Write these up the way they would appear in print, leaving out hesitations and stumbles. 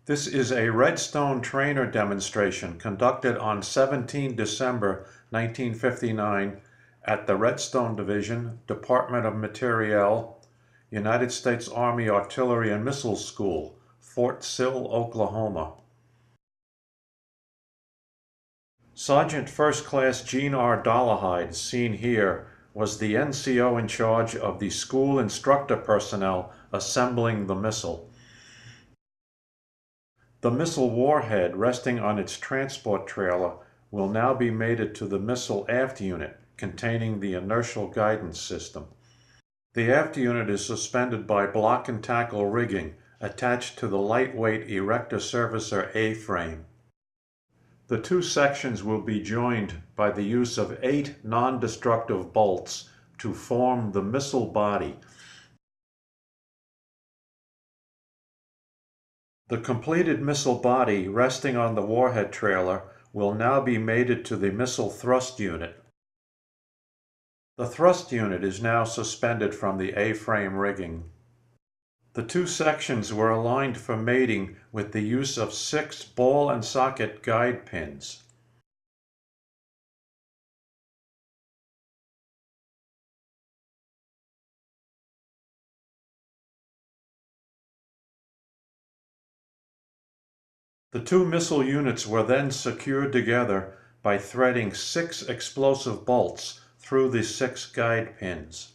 This is a Redstone trainer demonstration conducted on 17 December 1959 at the Redstone Division, Department of Materiel, United States Army Artillery and Missile School, Fort Sill, Oklahoma. Sergeant First Class Gene R. Dollahide, seen here, was the NCO in charge of the school instructor personnel assembling the missile. The missile warhead resting on its transport trailer will now be mated to the missile aft unit containing the inertial guidance system. The aft unit is suspended by block and tackle rigging attached to the lightweight erector servicer A-frame. The two sections will be joined by the use of 8 non-destructive bolts to form the missile body. The completed missile body resting on the warhead trailer will now be mated to the missile thrust unit. The thrust unit is now suspended from the A-frame rigging. The two sections were aligned for mating with the use of 6 ball and socket guide pins. The two missile units were then secured together by threading 6 explosive bolts through the 6 guide pins.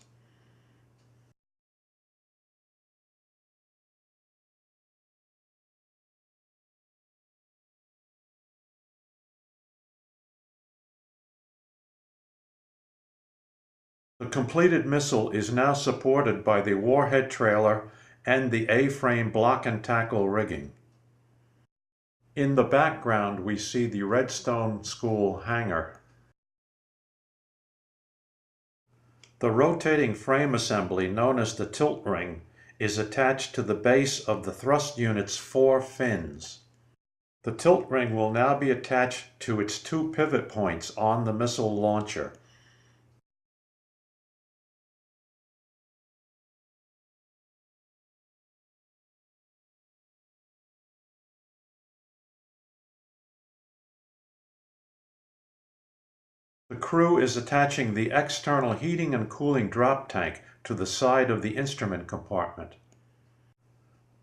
The completed missile is now supported by the warhead trailer and the A-frame block and tackle rigging. In the background, we see the Redstone School hangar. The rotating frame assembly, known as the tilt ring, is attached to the base of the thrust unit's 4 fins. The tilt ring will now be attached to its 2 pivot points on the missile launcher. The crew is attaching the external heating and cooling drop tank to the side of the instrument compartment.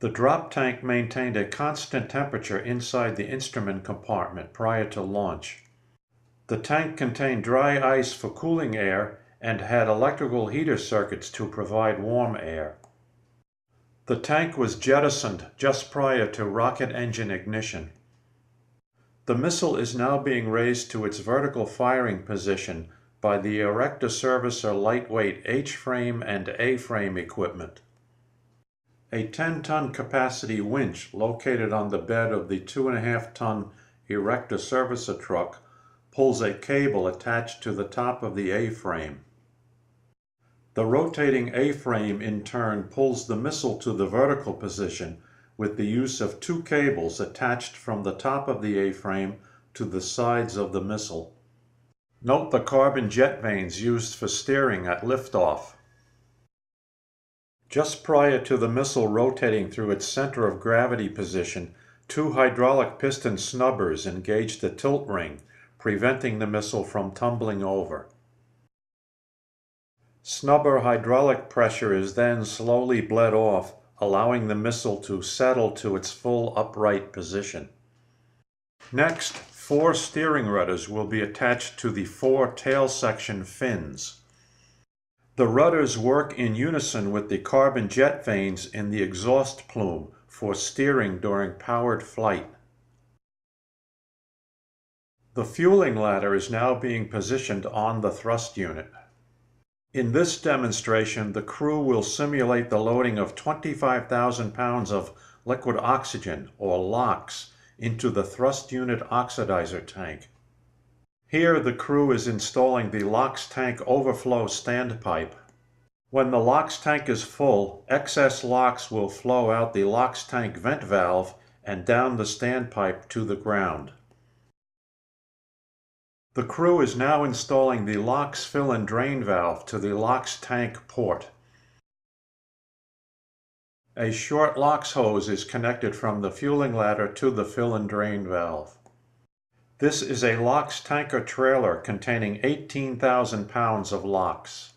The drop tank maintained a constant temperature inside the instrument compartment prior to launch. The tank contained dry ice for cooling air and had electrical heater circuits to provide warm air. The tank was jettisoned just prior to rocket engine ignition. The missile is now being raised to its vertical firing position by the erector servicer lightweight H-frame and A-frame equipment. A 10-ton capacity winch located on the bed of the 2.5-ton erector servicer truck pulls a cable attached to the top of the A-frame. The rotating A-frame in turn pulls the missile to the vertical position with the use of 2 cables attached from the top of the A-frame to the sides of the missile. Note the carbon jet vanes used for steering at liftoff. Just prior to the missile rotating through its center of gravity position, 2 hydraulic piston snubbers engage the tilt ring, preventing the missile from tumbling over. Snubber hydraulic pressure is then slowly bled off, allowing the missile to settle to its full upright position. Next, 4 steering rudders will be attached to the 4 tail section fins. The rudders work in unison with the carbon jet vanes in the exhaust plume for steering during powered flight. The fueling ladder is now being positioned on the thrust unit. In this demonstration, the crew will simulate the loading of 25,000 pounds of liquid oxygen, or LOX, into the thrust unit oxidizer tank. Here, the crew is installing the LOX tank overflow standpipe. When the LOX tank is full, excess LOX will flow out the LOX tank vent valve and down the standpipe to the ground. The crew is now installing the LOX fill and drain valve to the LOX tank port. A short LOX hose is connected from the fueling ladder to the fill and drain valve. This is a LOX tanker trailer containing 18,000 pounds of LOX.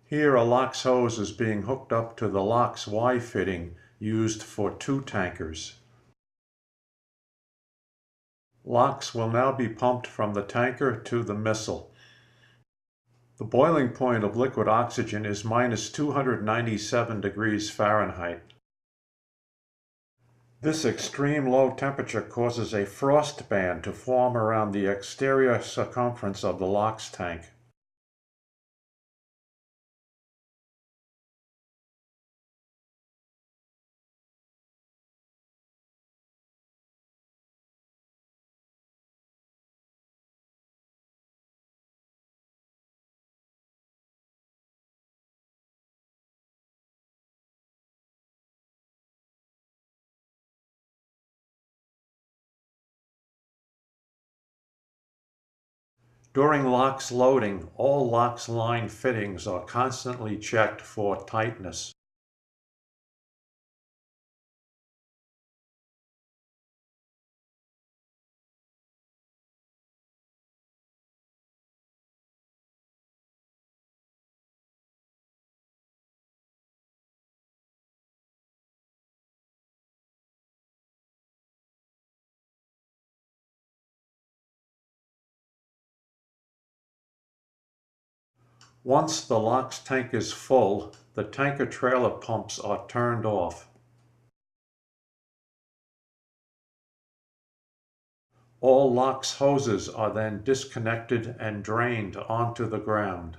Here a LOX hose is being hooked up to the LOX Y fitting used for 2 tankers. LOX will now be pumped from the tanker to the missile. The boiling point of liquid oxygen is minus 297 degrees Fahrenheit. This extreme low temperature causes a frost band to form around the exterior circumference of the LOX tank. During LOX loading, all LOX line fittings are constantly checked for tightness. Once the LOX tank is full, the tanker trailer pumps are turned off. All LOX hoses are then disconnected and drained onto the ground.